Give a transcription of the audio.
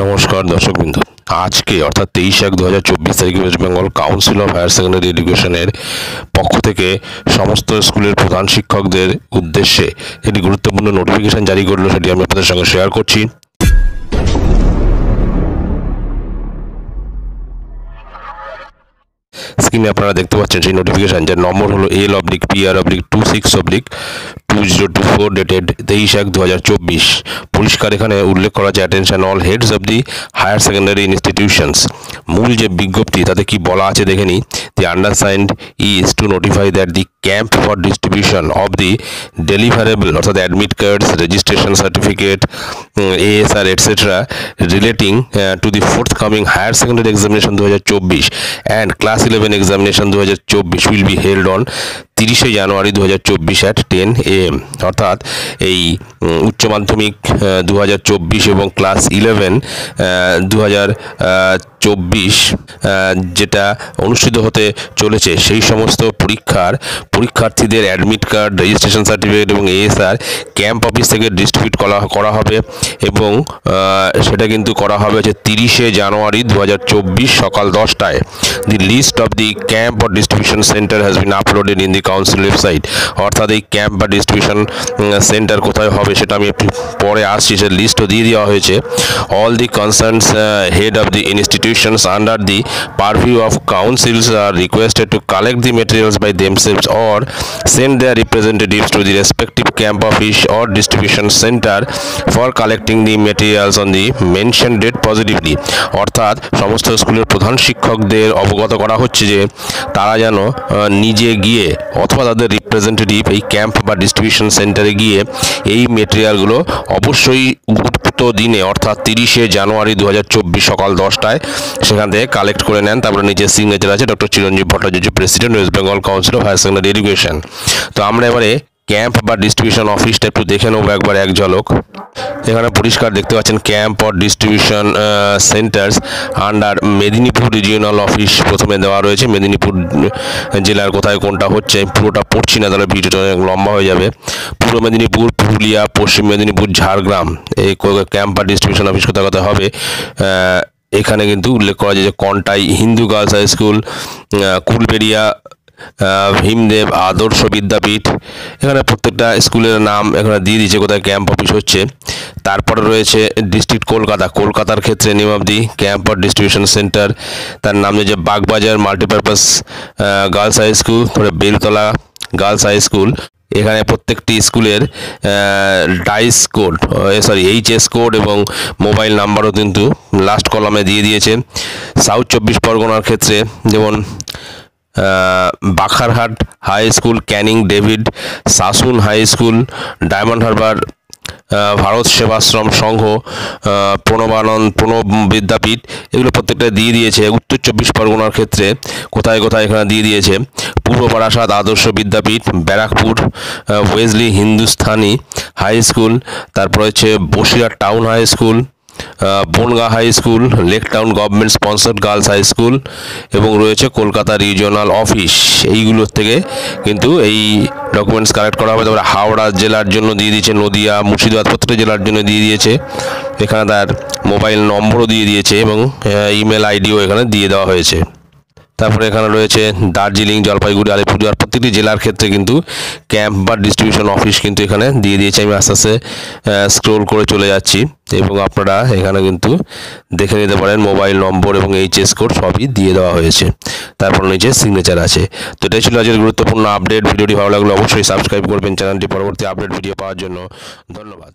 নমস্কার দর্শকবৃন্দ, আজকে অর্থাৎ 23/1/2024 তারিখে West Bengal council of higher secondary এডুকেশনের পক্ষ থেকে সমস্ত স্কুলের প্রধান শিক্ষকদের উদ্দেশ্যে একটি গুরুত্বপূর্ণ নোটিফিকেশন জারি করলো, সেটি আমি আপনাদের সঙ্গে শেয়ার করছি। স্ক্রিনে আপনারা দেখতে পাচ্ছেন সেই নোটিফিকেশন, যার নম্বর হলো L/PR/26/2024 ডেটেড 23/1/2024। পরিষ্কার এখানে উল্লেখ করা আছে, attention all heads of the higher secondary institutions. মূল যে বিজ্ঞপ্তি তাতে কি বলা আছে দেখে নিই। The undersigned is to notify that the camp for distribution of the deliverable অর্থাৎ admit cards, registration certificate, ASR etcetera relating to the forthcoming higher secondary examination 2024 and class 11 examination 2024 will be held on 30 January 2024 at 10 AM। অর্থাৎ এই উচ্চ মাধ্যমিক 2024 এবং class 11 2024 যেটা অনুষ্ঠিত হতে চলেছে, সেই সমস্ত পরীক্ষার্থীদের অ্যাডমিট কার্ড, রেজিস্ট্রেশন সার্টিফিকেট এবং ASR ক্যাম্প অফিস থেকে ডিস্ট্রিবিউট করা হবে এবং সেটা কিন্তু করা হবে হচ্ছে 30 জানুয়ারি 2024 সকাল 10টায়। The list of the camp or distribution center has been uploaded in the council website। অর্থাৎ এই ক্যাম্প বা ডিস্ট্রিবিউশন সেন্টার কোথায় হবে সেটা আমি একটু পরে আসছি, সে লিস্টও দিয়ে দেওয়া হয়েছে। All the concerns head of the institutions under the purview of councils are requested to collect the materials by themselves or send their representatives to the respective camp office or distribution center for collecting the materials on the mentioned date positively। অর্থাৎ সমস্ত স্কুলের প্রধান শিক্ষকদের অবগত করা হচ্ছে যে তারা যেন নিজে গিয়ে অথবা তাদের রিপ্রেজেন্টেটিভ এই ক্যাম্প বা ডিস্ট্রিবিউশন সেন্টারে গিয়ে এই মেটেরিয়ালগুলো অবশ্যই উক্ত দিনে অর্থাৎ 30 জানুয়ারি 2024 সকাল 10টায় সেখান থেকে কালেক্ট করে নেন। তারপরে নিচে সিগনেচার আছে doctor Chiranjib Bhattacharya, president, West Bengal council of higher secondary education. তো আমরা এবারে ক্যাম্প বা ডিস্ট্রিবিউশন অফিসটা একটু দেখে নেবো একবার এক ঝলক। এখানে পরিষ্কার দেখতে পাচ্ছেন camp or distribution centres under Medinipur regional office প্রথমে দেওয়া রয়েছে। মেদিনীপুর জেলার কোথায় কোনটা হচ্ছে পুরোটা পড়ছি না, তাহলে ভিডিওটা অনেক লম্বা হয়ে যাবে। পূর্ব মেদিনীপুর, পুরুলিয়া, পশ্চিম মেদিনীপুর, ঝাড়গ্রাম এই ক্যাম্প বা ডিস্ট্রিবিউশন অফিস কোথায় কোথায় হবে এখানে কিন্তু উল্লেখ করা যায় যে Contai Hindu girls high school, Kulberia Bhimdev Adarsha Vidyapith, এখানে প্রত্যেকটা স্কুলের নাম এখানে দিয়ে দিয়েছে কোথায় ক্যাম্প অফিস হচ্ছে। তারপরে রয়েছে ডিস্ট্রিক্ট কলকাতার ক্ষেত্রে name of the camp or distribution centre, তার নাম যে Bagbazar multipurpose girls high school, তারপরে বেলতলা গার্লস হাই স্কুল। এখানে প্রত্যেকটি স্কুলের HS কোড এবং মোবাইল নাম্বারও কিন্তু লাস্ট কলামে দিয়ে দিয়েছে। সাউথ 24 পরগনার ক্ষেত্রে যেমন Bakhrahat high school, Canning David Sassoon high school, Diamond Harbour Bharat Sevashram Sangha, Pranab Vidyapith, এগুলো প্রত্যেকটা দিয়ে দিয়েছে। উত্তর 24 পরগনার ক্ষেত্রে কোথায় কোথায় এখানে দিয়ে দিয়েছে পূর্ব Barasat Adarsha Vidyapith, Barrackpore Wesley Hindusthani high school, তারপর হচ্ছে Basirhat town high school, Bongaon high school, Lake Town government sponsored girls high school এবং রয়েছে কলকাতা রিজিওনাল অফিস। এইগুলোর থেকে কিন্তু এই ডকুমেন্টস কালেক্ট করা হবে। তারপরে হাওড়া জেলার জন্য দিয়ে দিয়েছে, নদিয়া, মুর্শিদাবাদ প্রত্যেকটা জেলার জন্য দিয়ে দিয়েছে। এখানে তার মোবাইল নম্বরও দিয়ে দিয়েছে এবং ইমেল আইডিও এখানে দিয়ে দেওয়া হয়েছে। তারপরে এখানে রয়েছে দার্জিলিং, জলপাইগুড়ি, আলিপুরদুয়ার প্রত্যেকটি জেলার ক্ষেত্রে কিন্তু ক্যাম্প বা ডিস্ট্রিবিউশন অফিস কিন্তু এখানে দিয়ে দিয়েছে। আমি আস্তে আস্তে স্ক্রোল করে চলে যাচ্ছি এবং আপনারা এখানে কিন্তু দেখে নিতে পারেন মোবাইল নম্বর এবং HS কোড সবই দিয়ে দেওয়া হয়েছে। তারপর নিচে সিগনেচার আছে। তো এটাই ছিল আজকের গুরুত্বপূর্ণ আপডেট। ভিডিওটি ভালো লাগলে অবশ্যই সাবস্ক্রাইব করবেন চ্যানেলটি পরবর্তী আপডেট ভিডিও পাওয়ার জন্য। ধন্যবাদ।